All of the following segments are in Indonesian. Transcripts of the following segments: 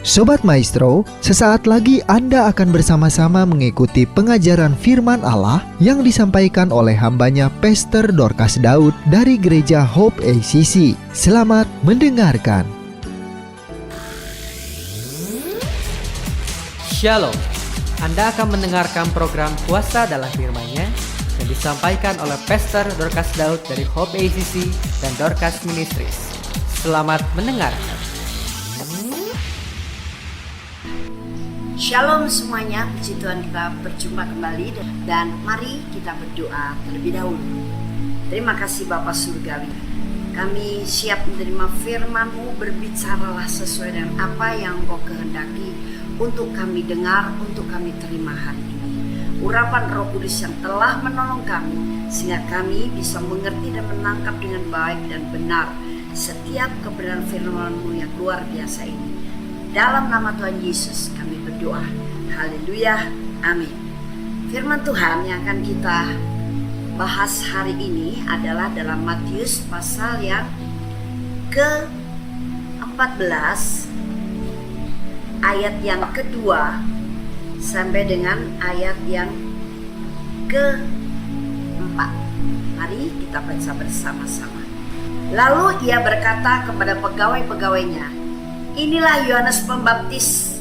Sobat Maestro, sesaat lagi Anda akan bersama-sama mengikuti pengajaran firman Allah yang disampaikan oleh hambanya Pastor Dorcas Daud dari Gereja Hope ACC. Selamat mendengarkan. Shalom, Anda akan mendengarkan program Kuasa dalam Firman-Nya yang disampaikan oleh Pastor Dorcas Daud dari Hope ACC dan Dorcas Ministries. Selamat mendengarkan. Shalom semuanya, puji Tuhan kita berjumpa kembali dan mari kita berdoa terlebih dahulu. Terima kasih Bapa Surgawi, kami siap menerima firman-Mu, berbicaralah sesuai dengan apa yang Engkau kehendaki untuk kami dengar, untuk kami terima hari ini. Urapan Roh Kudus yang telah menolong kami sehingga kami bisa mengerti dan menangkap dengan baik dan benar setiap kebenaran firman-Mu yang luar biasa ini. Dalam nama Tuhan Yesus kami berdoa. Haleluya. Amin. Firman Tuhan yang akan kita bahas hari ini adalah dalam Matius pasal yang ke-14 ayat yang kedua sampai dengan ayat yang ke-4. Mari kita baca bersama-sama. Lalu ia berkata kepada pegawai-pegawainya, "Inilah Yohanes Pembaptis.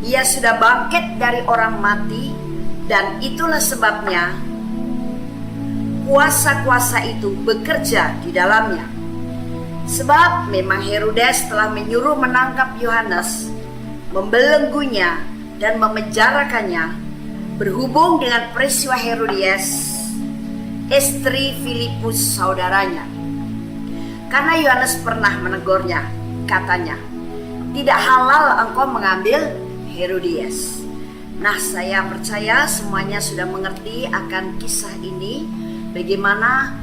Ia sudah bangkit dari orang mati, dan itulah sebabnya kuasa-kuasa itu bekerja di dalamnya. Sebab memang Herodes telah menyuruh menangkap Yohanes, membelenggunya dan memenjarakannya berhubung dengan peristiwa Herodias, istri Filipus saudaranya. Karena Yohanes pernah menegurnya, katanya, 'Tidak halal engkau mengambil Herodias.' Nah, saya percaya semuanya sudah mengerti akan kisah ini, bagaimana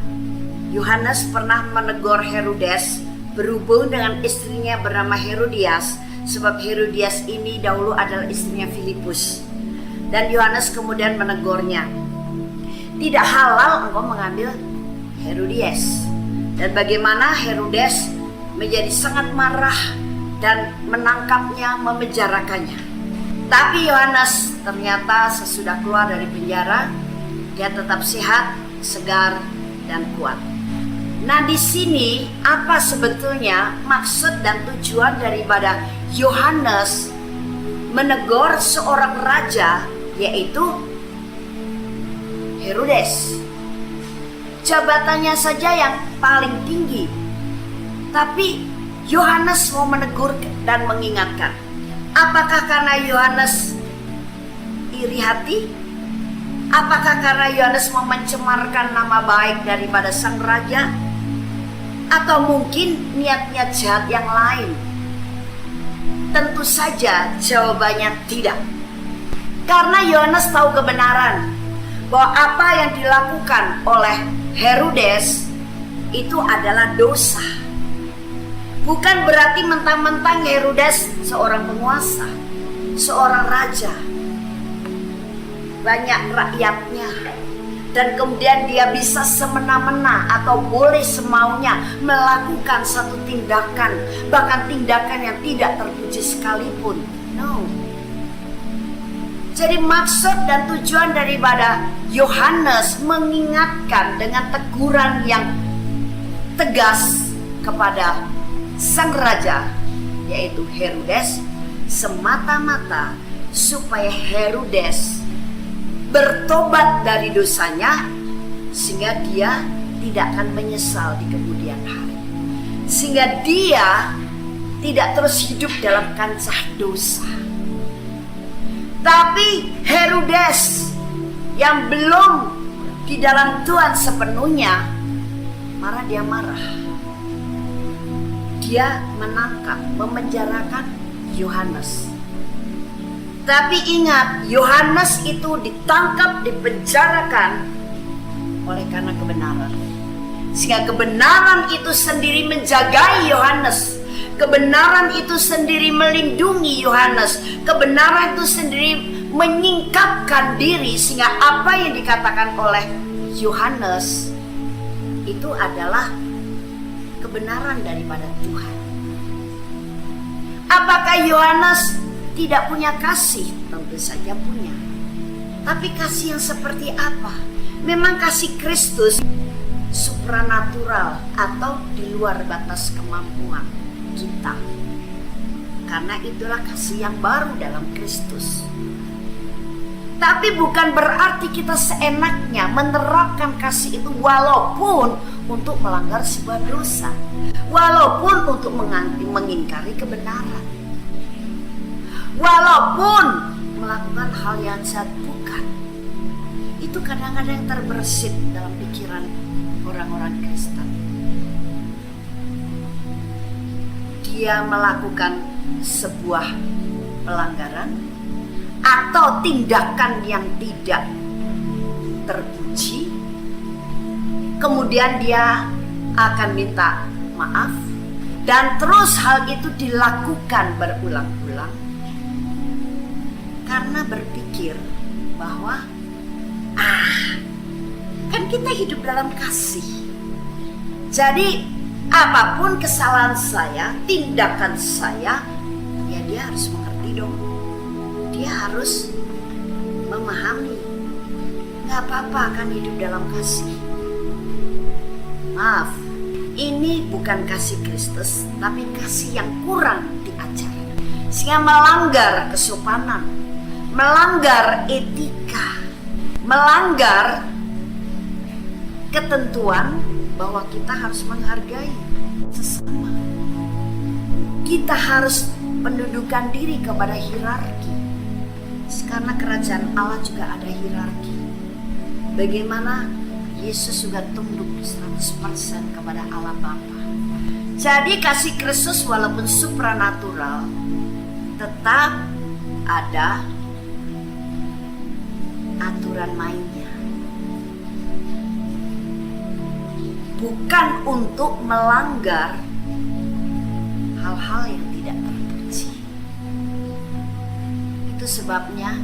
Yohanes pernah menegur Herodes berhubung dengan istrinya bernama Herodias, sebab Herodias ini dahulu adalah istrinya Filipus. Dan Yohanes kemudian menegurnya, 'Tidak halal engkau mengambil Herodias.' Dan bagaimana Herodes menjadi sangat marah dan menangkapnya, memenjarakannya. Tapi Yohanes ternyata sesudah keluar dari penjara, dia tetap sehat, segar, dan kuat. Nah, di sini apa sebetulnya maksud dan tujuan daripada Yohanes menegur seorang raja, yaitu Herodes. Jabatannya saja yang paling tinggi, tapi Yohanes mau menegur dan mengingatkan. Apakah karena Yohanes iri hati? Apakah karena Yohanes mau mencemarkan nama baik daripada sang raja? Atau mungkin niat-niat jahat yang lain? Tentu saja jawabannya tidak. Karena Yohanes tahu kebenaran bahwa apa yang dilakukan oleh Herodes itu adalah dosa. Bukan berarti mentang-mentang Herodes seorang penguasa, seorang raja, banyak rakyatnya, dan kemudian dia bisa semena-mena atau boleh semaunya melakukan satu tindakan, bahkan tindakan yang tidak terpuji sekalipun. No. Jadi maksud dan tujuan daripada Yohanes mengingatkan dengan teguran yang tegas kepada sang raja, yaitu Herodes, semata-mata supaya Herodes bertobat dari dosanya, sehingga dia tidak akan menyesal di kemudian hari, sehingga dia tidak terus hidup dalam kancah dosa. Tapi Herodes yang belum di dalam Tuhan sepenuhnya, dia marah. Dia menangkap, memenjarakan Yohanes. Tapi ingat, Yohanes itu ditangkap, dipenjarakan oleh karena kebenaran. Sehingga kebenaran itu sendiri menjagai Yohanes. Kebenaran itu sendiri melindungi Yohanes. Kebenaran itu sendiri menyingkapkan diri, sehingga apa yang dikatakan oleh Yohanes itu adalah kebenaran daripada Tuhan. Apakah Yohanes tidak punya kasih? Tentu saja punya. Tapi kasih yang seperti apa? Memang kasih Kristus supranatural atau di luar batas kemampuan kita. Karena itulah kasih yang baru dalam Kristus. Tapi bukan berarti kita seenaknya menerapkan kasih itu walaupun untuk melanggar sebuah dosa, walaupun untuk mengingkari kebenaran, walaupun melakukan hal yang jahat. Bukan. Itu kadang-kadang terbersit dalam pikiran orang-orang Kristen. Dia melakukan sebuah pelanggaran atau tindakan yang tidak terpuji, kemudian dia akan minta maaf, dan terus hal itu dilakukan berulang-ulang karena berpikir bahwa kan kita hidup dalam kasih, jadi apapun kesalahan saya, tindakan saya, ya dia harus mengerti dong. Dia harus memahami. Gak apa-apa kan hidup dalam kasih. Maaf, ini bukan kasih Kristus, tapi kasih yang kurang diajar, sehingga melanggar kesopanan, melanggar etika, melanggar ketentuan bahwa kita harus menghargai sesama. Kita harus mendudukan diri kepada hierarki. Karena kerajaan Allah juga ada hierarki. Bagaimana Yesus juga tunduk 100% kepada Allah Bapa. Jadi kasih Kristus walaupun supranatural, tetap ada aturan mainnya. Bukan untuk melanggar hal-hal yang tidak terpuji. Itu sebabnya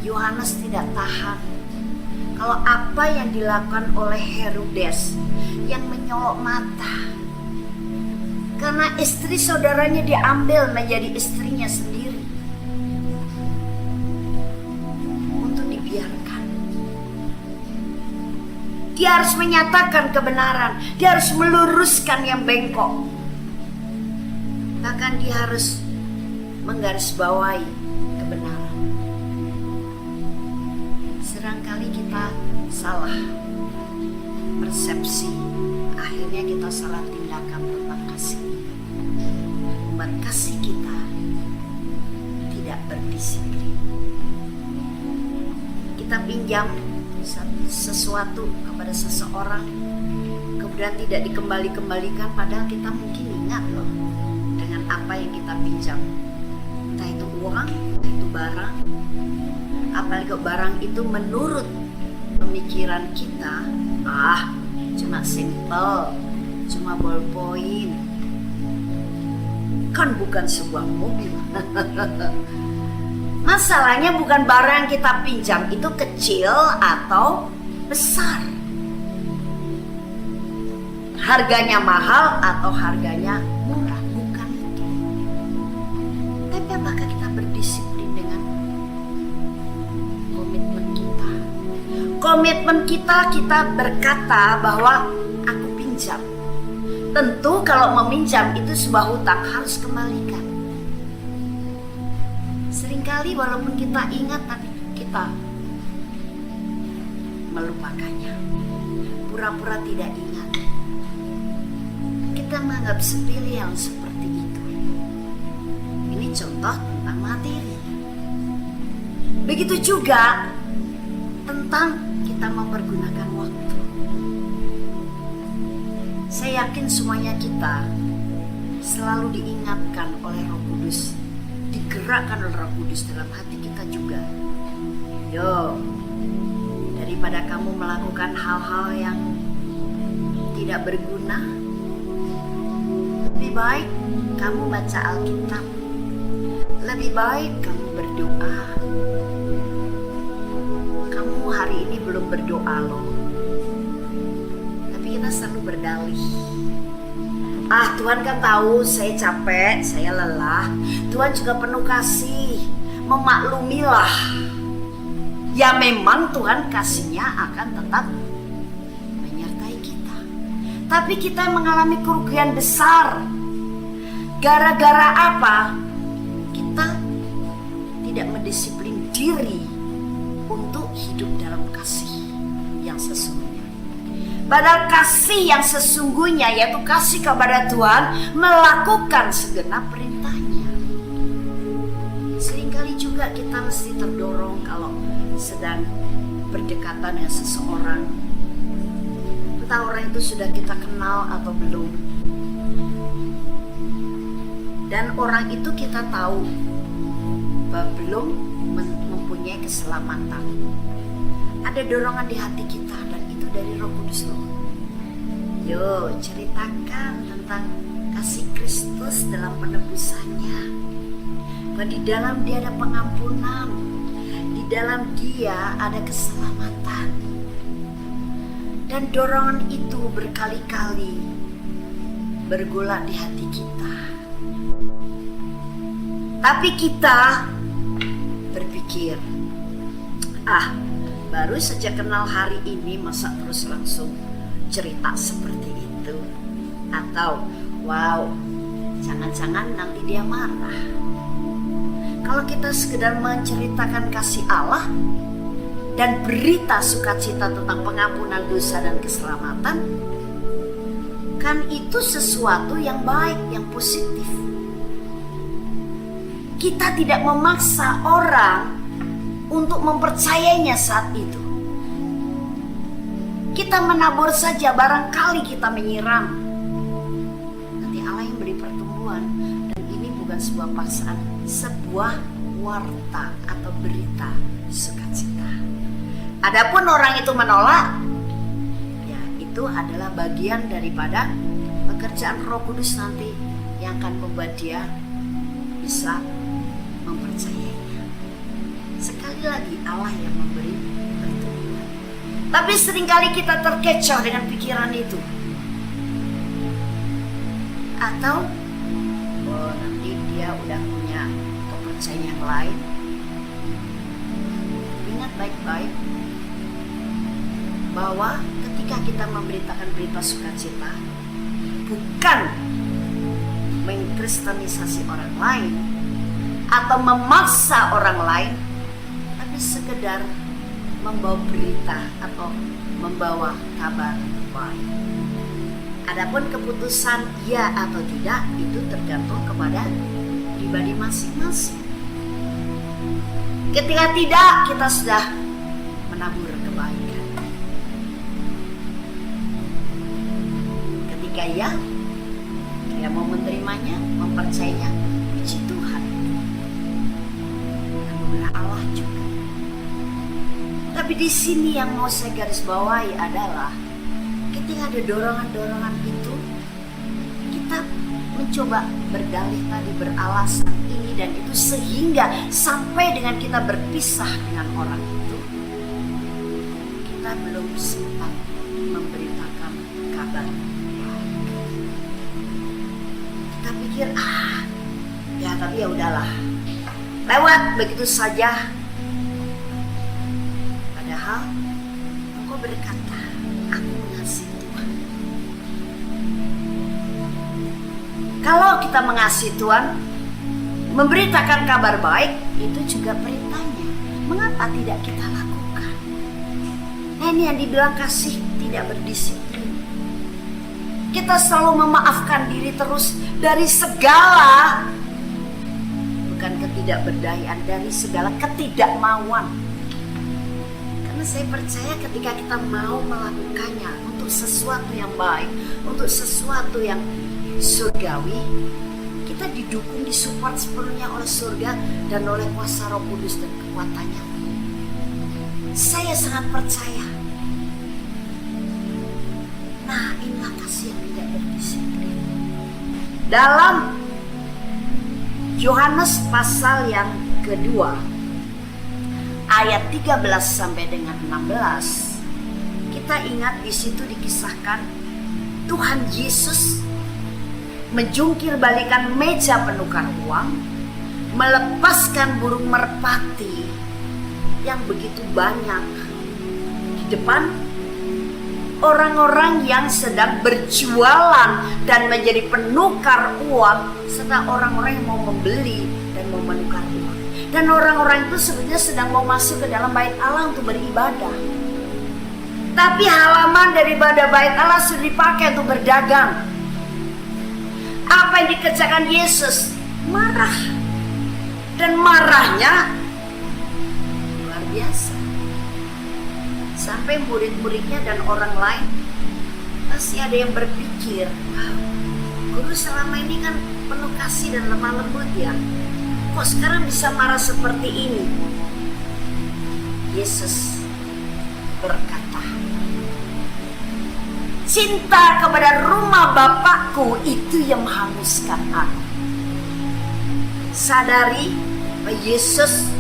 Yohanes tidak tahan kalau apa yang dilakukan oleh Herodes yang menyolok mata, karena istri saudaranya diambil menjadi istrinya sendiri untuk dibiarkan. Dia harus menyatakan kebenaran, dia harus meluruskan yang bengkok, bahkan dia harus menggarisbawahi kebenaran. Serangkali kita salah persepsi, akhirnya kita salah tindakan tentang kasih, membuat kasih kita tidak berdisiplin. Kita pinjam sesuatu kepada seseorang, kemudian tidak dikembalikan, padahal kita mungkin ingat loh dengan apa yang kita pinjam. Entah itu uang, entah itu barang. Apalagi barang itu menurut pemikiran kita, cuma simple, cuma ballpoint, kan bukan sebuah mobil. Masalahnya bukan barang yang kita pinjam itu kecil atau besar, harganya mahal atau harganya murah, bukan itu. Tapi apakah kita berdisiplin dengan komitmen kita? Komitmen kita berkata bahwa aku pinjam. Tentu kalau meminjam itu sebuah hutang, harus kembalikan. Seringkali walaupun kita ingat, tapi kita melupakannya, pura-pura tidak ingat. Kita menganggap sepele yang seperti itu. Ini contoh tentang materi. Begitu juga tentang kita mempergunakan waktu. Saya yakin semuanya kita selalu diingatkan oleh Roh Kudus, digerakkan oleh Roh Kudus dalam hati kita juga. Yo, daripada kamu melakukan hal-hal yang tidak berguna, lebih baik kamu baca Alkitab, lebih baik kamu berdoa. Kamu hari ini belum berdoa loh, tapi kita selalu berdalih Tuhan kan tahu saya capek, saya lelah. Tuhan juga penuh kasih, memaklumilah. Ya memang Tuhan kasihnya akan tetap menyertai kita. Tapi kita mengalami kerugian besar. Gara-gara apa? Kita tidak mendisiplin diri untuk hidup dalam kasih yang sesungguhnya. Padahal kasih yang sesungguhnya, yaitu kasih kepada Tuhan, melakukan segenap perintahnya. Seringkali juga kita mesti terdorong kalau sedang berdekatan dengan seseorang, entah orang itu sudah kita kenal atau belum, dan orang itu kita tahu bahwa belum mempunyai keselamatan. Ada dorongan di hati kita, dan itu dari Roh Kudus loh. Yo, ceritakan tentang kasih Kristus dalam penebusannya, bahwa di dalam Dia ada pengampunan, di dalam Dia ada keselamatan. Dan dorongan itu berkali-kali bergolak di hati kita. Tapi kita berpikir, baru saja kenal hari ini, masa terus langsung cerita seperti itu? Atau, wow, jangan-jangan nanti dia marah. Kalau kita sekedar menceritakan kasih Allah dan berita sukacita tentang pengampunan dosa dan keselamatan, kan itu sesuatu yang baik, yang positif. Kita tidak memaksa orang untuk mempercayainya saat itu. Kita menabur saja, barangkali kita menyiram. Nanti Allah yang beri pertumbuhan. Dan ini bukan sebuah paksaan, sebuah warta atau berita sukacita. Adapun orang itu menolak, ya itu adalah bagian daripada pekerjaan Roh Kudus nanti yang akan membuat dia bisa mempercayainya. Sekali lagi Allah yang memberi pertumbuhan. Tapi seringkali kita terkecoh dengan pikiran itu. Atau nanti dia udah punya kepercayaan yang lain. Ingat baik-baik bahwa ketika kita memberitakan berita sukacita, bukan mengkristenisasi orang lain atau memaksa orang lain, tapi sekedar membawa berita atau membawa kabar baik. Adapun keputusan ya atau tidak itu tergantung kepada pribadi masing-masing. Ketika tidak, kita sudah menabur kebaikan. Ketika ya, dia mau menerimanya, mempercayainya, puji Tuhan. Anugerah Allah juga. Tapi di sini yang mau saya garis bawahi adalah ketika ada dorongan-dorongan itu, kita mencoba berdalih tadi, beralasan ini dan itu, sehingga sampai dengan kita berpisah dengan orang itu, kita belum sempat memberitakan kabar baik. Kita pikir ya tapi ya udahlah, lewat begitu saja. Padahal engkau berkata, aku mengasihi Tuhan. Kalau kita mengasihi Tuhan, memberitakan kabar baik itu juga perintahnya. Mengapa tidak kita lakukan? Nah, ini yang dibilang kasih tidak berdisiplin. Kita selalu memaafkan diri terus dari segala, bukan ketidakberdayaan, dari segala ketidakmauan. Karena saya percaya ketika kita mau melakukannya untuk sesuatu yang baik, untuk sesuatu yang surgawi, kita didukung, disupport sepenuhnya oleh surga dan oleh kuasa Roh Kudus dan kekuatannya. Saya sangat percaya. Nah, inilah kasih yang tidak berdisiplin. Dalam Yohanes pasal yang kedua, ayat 13 sampai dengan 16, kita ingat di situ dikisahkan Tuhan Yesus menjungkir balikan meja penukar uang, melepaskan burung merpati yang begitu banyak di depan orang-orang yang sedang berjualan dan menjadi penukar uang, serta orang-orang yang mau membeli dan mau menukar uang. Dan orang-orang itu sebenarnya sedang mau masuk ke dalam bait Allah untuk beribadah. Tapi halaman daripada bait Allah sudah dipakai untuk berdagang. Apa yang dikerjakan Yesus? Marah. Dan marahnya luar biasa. Sampai murid-muridnya dan orang lain masih ada yang berpikir, wow, guru selama ini kan penuh kasih dan lemah lembut ya, kok sekarang bisa marah seperti ini? Yesus berkata, cinta kepada rumah Bapakku itu yang menghanguskan aku. Sadari bahwa Yesus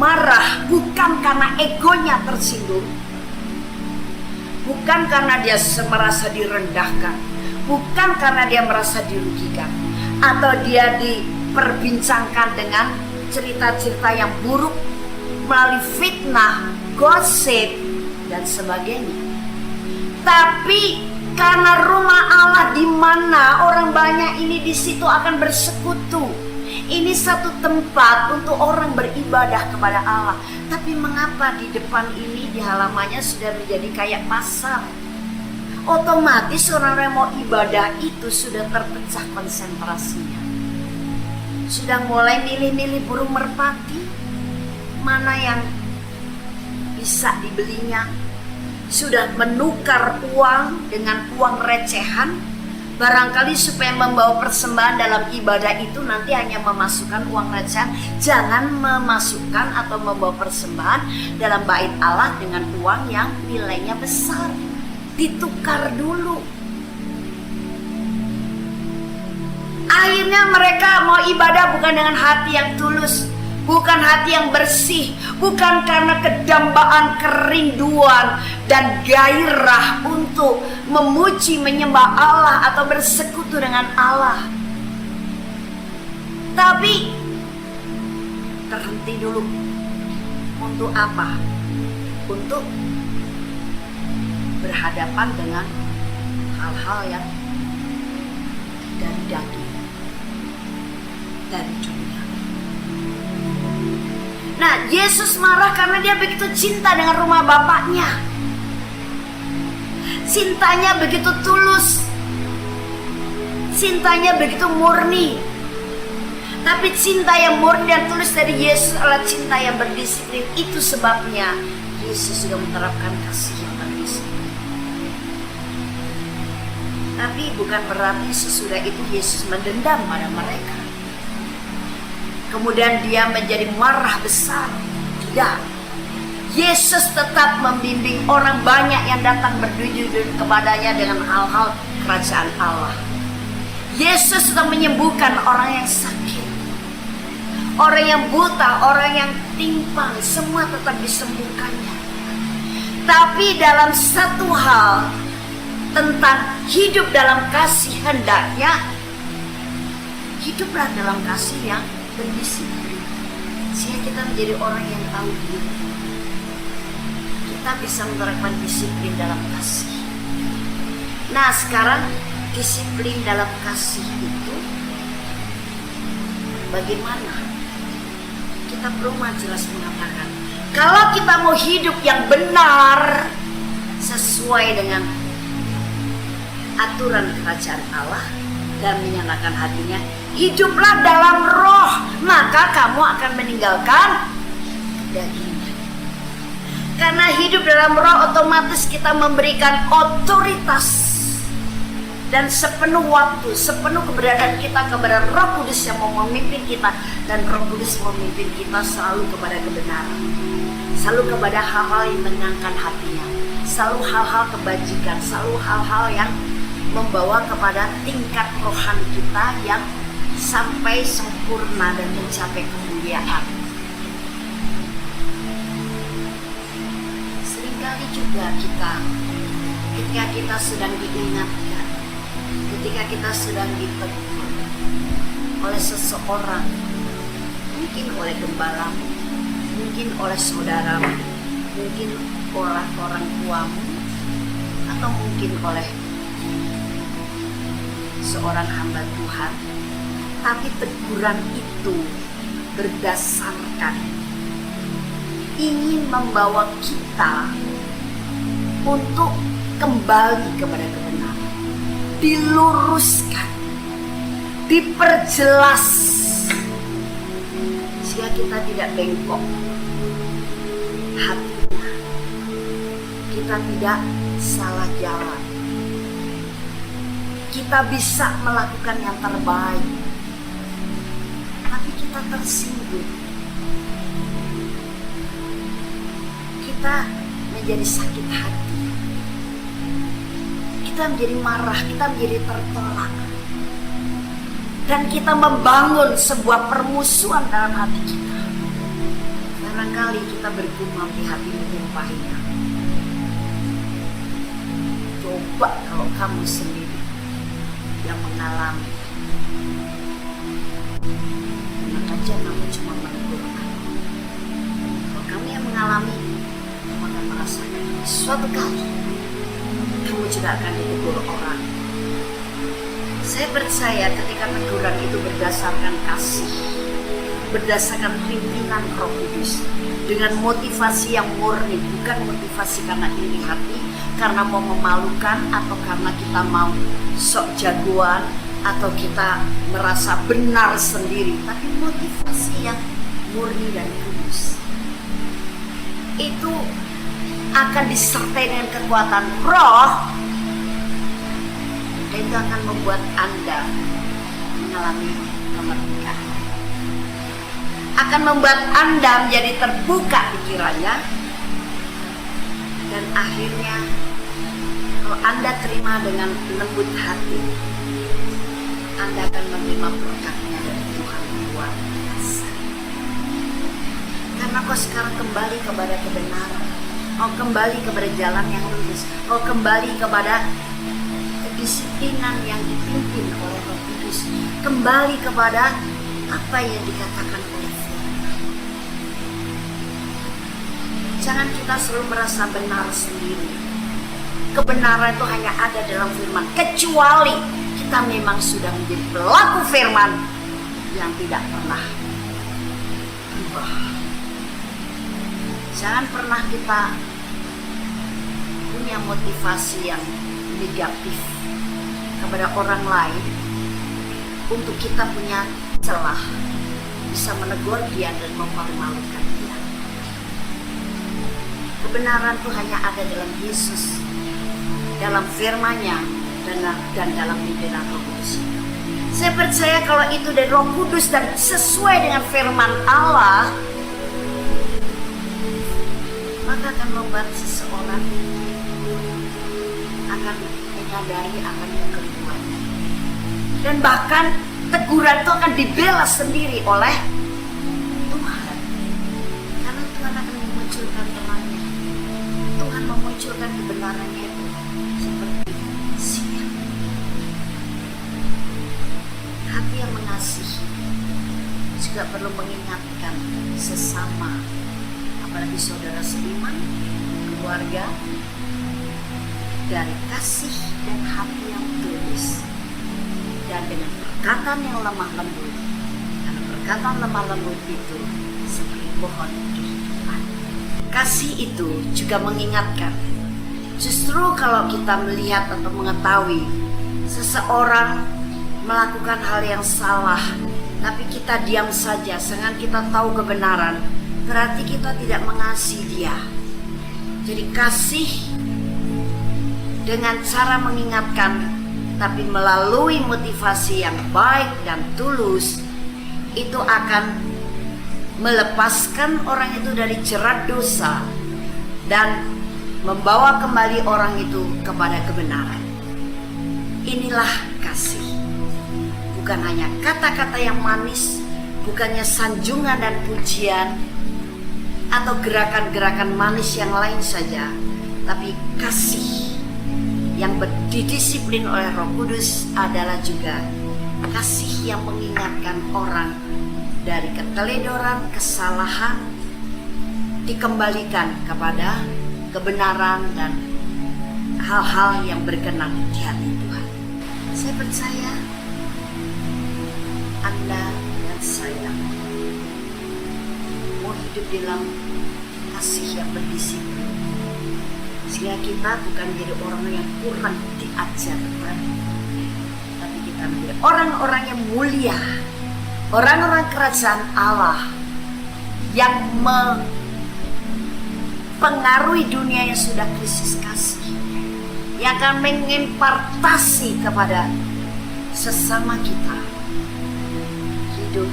marah bukan karena egonya tersinggung, bukan karena dia merasa direndahkan, bukan karena dia merasa dirugikan, atau dia diperbincangkan dengan cerita-cerita yang buruk melalui fitnah, gosip, dan sebagainya. Tapi karena rumah Allah di mana orang banyak ini di situ akan bersekutu. Ini satu tempat untuk orang beribadah kepada Allah. Tapi mengapa di depan ini, di halamannya sudah menjadi kayak pasar? Otomatis orang yang mau ibadah itu sudah terpecah konsentrasinya. Sudah mulai milih-milih burung merpati, mana yang bisa dibelinya. Sudah menukar uang dengan uang recehan, barangkali supaya membawa persembahan dalam ibadah itu nanti hanya memasukkan uang recehan. Jangan memasukkan atau membawa persembahan dalam bait Allah dengan uang yang nilainya besar. Ditukar dulu. Akhirnya mereka mau ibadah bukan dengan hati yang tulus, bukan hati yang bersih, bukan karena kedambaan, kerinduan, dan gairah untuk memuji, menyembah Allah atau bersekutu dengan Allah. Tapi terhenti dulu. Untuk apa? Untuk berhadapan dengan hal-hal yang dari daging, dari dunia. Nah, Yesus marah karena dia begitu cinta dengan rumah Bapaknya. Cintanya begitu tulus, cintanya begitu murni. Tapi cinta yang murni dan tulus dari Yesus adalah cinta yang berdisiplin. Itu sebabnya Yesus sudah menerapkan kasih yang berdisiplin. Tapi bukan berarti sesudah itu Yesus mendendam pada mereka, kemudian dia menjadi marah besar. Tidak. Yesus tetap membimbing orang banyak yang datang berdujur kepadanya dengan hal-hal kerajaan Allah. Yesus sedang menyembuhkan orang yang sakit, orang yang buta, orang yang timpang, semua tetap disembuhkannya. Tapi dalam satu hal, tentang hidup dalam kasih, hendaknya hiduplah dalam kasih yang berdisiplin, sehingga kita menjadi orang yang tahu diri. Kita bisa menerapkan disiplin dalam kasih. Nah, sekarang disiplin dalam kasih itu bagaimana? Kita perlu jelas mengatakan, kalau kita mau hidup yang benar sesuai dengan aturan kerajaan Allah dan menyenangkan hatinya, hiduplah dalam roh, maka kamu akan meninggalkan daging. Karena hidup dalam roh otomatis kita memberikan otoritas dan sepenuh waktu, sepenuh keberadaan kita kepada Roh Kudus yang mau memimpin kita. Dan Roh Kudus memimpin kita selalu kepada kebenaran, selalu kepada hal-hal yang menyenangkan hatinya, selalu hal-hal kebajikan, selalu hal-hal yang membawa kepada tingkat rohani kita yang sampai sempurna dan mencapai kemuliaan. Seringkali juga ketika kita sedang diingatkan, ketika kita sedang ditegur oleh seseorang, mungkin oleh gembalamu, mungkin oleh saudaramu, mungkin oleh orang tuamu, atau mungkin oleh seorang hamba Tuhan, tapi teguran itu berdasarkan ingin membawa kita untuk kembali kepada kebenaran, diluruskan, diperjelas, sehingga kita tidak bengkok hatinya, kita tidak salah jalan, kita bisa melakukan yang terbaik, tapi kita tersinggung, kita menjadi sakit hati, kita menjadi marah, kita menjadi tertolak, dan kita membangun sebuah permusuhan dalam hati kita. Barangkali kita bergumam di hati menyumpahinya. Coba kalau kamu sendiri yang mengalami, enak aja kamu cuma menegur aku. Kalau kamu yang mengalami, kamu akan merasakan suatu kali kamu juga akan ditegur orang. Saya percaya ketika teguran itu berdasarkan kasih, berdasarkan pimpinan Roh Kudus, dengan motivasi yang murni, bukan motivasi karena iri hati, karena mau memalukan, atau karena kita mau sok jagoan, atau kita merasa benar sendiri, tapi motivasi yang murni dan kudus. Itu akan disertai dengan kekuatan Roh, dan itu akan membuat Anda mengalami kemerdekaan, akan membuat Anda menjadi terbuka pikirannya, dan akhirnya kalau Anda terima dengan lembut hati, Anda akan menerima berkatnya dari Tuhan luar biasa. Karena kau sekarang kembali kepada kebenaran, kau kembali kepada jalan yang lurus, kau kembali kepada kedisiplinan yang dipimpin oleh Roh Kudus, kembali kepada apa yang dikatakan oleh Firman. Jangan kita selalu merasa benar sendiri. Kebenaran itu hanya ada dalam Firman, kecuali kita memang sudah menjadi pelaku Firman yang tidak pernah berubah. Jangan pernah kita punya motivasi yang negatif kepada orang lain untuk kita punya celah bisa menegur dia dan mempermalukan dia. Kebenaran itu hanya ada dalam Yesus, dalam firman-Nya, dan dalam pimpinan Roh Kudus. Saya percaya kalau itu dari Roh Kudus dan sesuai dengan firman Allah, maka akan membuat seseorang akan menyadari akan kekeliruannya, dan bahkan teguran itu akan dibela sendiri oleh Tuhan, karena Tuhan akan memunculkan terangnya, Tuhan memunculkan kebenarannya itu seperti siang. Hati yang mengasihi juga perlu mengingatkan sesama, apalagi saudara seiman, keluarga, dari kasih dan hati yang tulus, dan dengan perkataan yang lemah lembut. Karena perkataan lemah lembut itu seperti pohon kehidupan. Kasih itu juga mengingatkan, justru kalau kita melihat atau mengetahui seseorang melakukan hal yang salah, tapi kita diam saja, sedangkan kita tahu kebenaran, berarti kita tidak mengasihi dia. Jadi kasih dengan cara mengingatkan, tapi melalui motivasi yang baik dan tulus, itu akan melepaskan orang itu dari jerat dosa dan membawa kembali orang itu kepada kebenaran. Inilah kasih. Bukan hanya kata-kata yang manis, bukannya sanjungan dan pujian, atau gerakan-gerakan manis yang lain saja, tapi kasih yang didisiplin oleh Roh Kudus adalah juga kasih yang mengingatkan orang dari keteledoran, kesalahan, dikembalikan kepada kebenaran dan hal-hal yang berkenan di hati Tuhan. Saya percaya Anda dan saya mau hidup dalam kasih yang berdisiplin, sehingga kita bukan jadi orang yang kurang diajarkan, tapi kita menjadi orang-orang yang mulia, orang-orang kerajaan Allah yang mempengaruhi dunia yang sudah krisis kasih, yang akan mengimpartasi kepada sesama kita hidup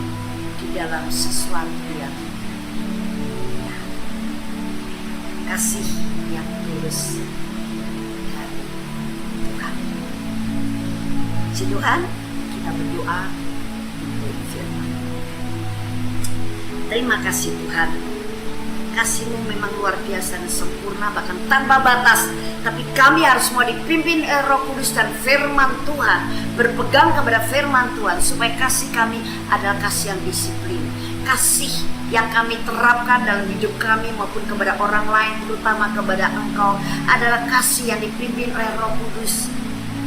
di dalam sesuatu yang kasih yang tulus dari Tuhan. Puji Tuhan, kita berdoa untuk firman. Terima kasih Tuhan, kasih-Mu memang luar biasa dan sempurna, bahkan tanpa batas. Tapi kami harus mau dipimpin oleh Roh Kudus dan firman Tuhan, berpegang kepada firman Tuhan, supaya kasih kami adalah kasih yang disiplin, kasih yang kami terapkan dalam hidup kami maupun kepada orang lain, terutama kepada Engkau, adalah kasih yang dipimpin oleh Roh Kudus,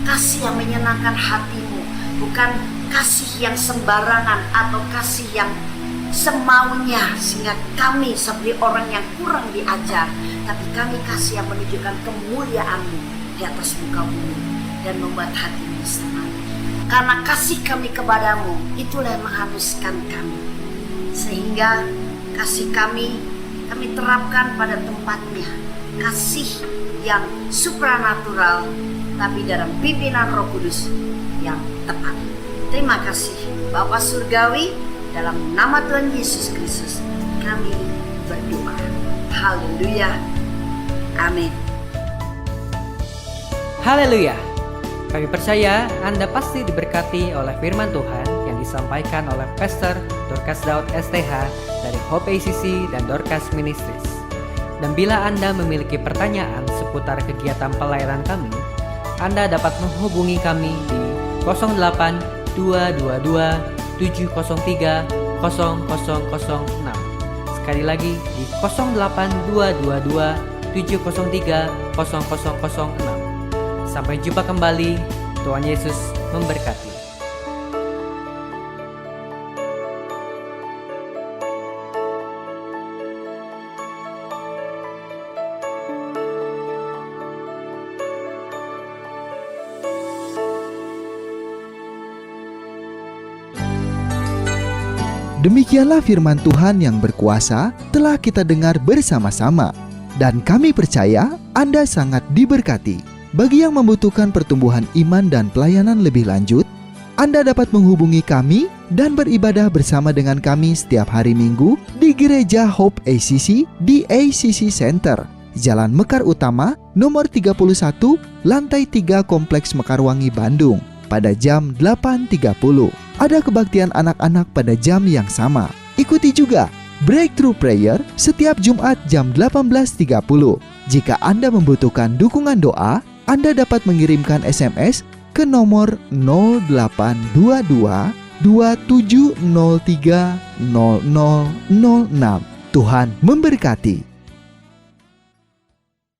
kasih yang menyenangkan hati-Mu, bukan kasih yang sembarangan atau kasih yang semaunya, sehingga kami seperti orang yang kurang diajar, tapi kami kasih yang menunjukkan kemuliaan-Mu di atas muka bumi dan membuat hati-Mu senang. Karena kasih kami kepadamu itulah yang menghanguskan kami, sehingga kasih kami terapkan pada tempatnya, kasih yang supranatural tapi dalam pimpinan Roh Kudus yang tepat. Terima kasih Bapa Surgawi, dalam nama Tuhan Yesus Kristus kami berdoa. Haleluya. Amin. Haleluya. Kami percaya Anda pasti diberkati oleh firman Tuhan yang disampaikan oleh Pastor Dorcas Daud STH dari Hope ACC dan Dorcas Ministries. Dan bila Anda memiliki pertanyaan seputar kegiatan pelayanan kami, Anda dapat menghubungi kami di 08 222 703 0006. Sekali lagi di 08 222 703 0006. Sampai jumpa kembali. Tuhan Yesus memberkati. Demikianlah firman Tuhan yang berkuasa telah kita dengar bersama-sama. Dan kami percaya Anda sangat diberkati. Bagi yang membutuhkan pertumbuhan iman dan pelayanan lebih lanjut, Anda dapat menghubungi kami dan beribadah bersama dengan kami setiap hari Minggu di Gereja Hope ACC di ACC Center, Jalan Mekar Utama, nomor 31, lantai 3 Kompleks Mekarwangi, Bandung, pada jam 8.30. Ada kebaktian anak-anak pada jam yang sama. Ikuti juga Breakthrough Prayer setiap Jumat jam 18.30. Jika Anda membutuhkan dukungan doa, Anda dapat mengirimkan SMS ke nomor 0822 2703 0006. Tuhan memberkati.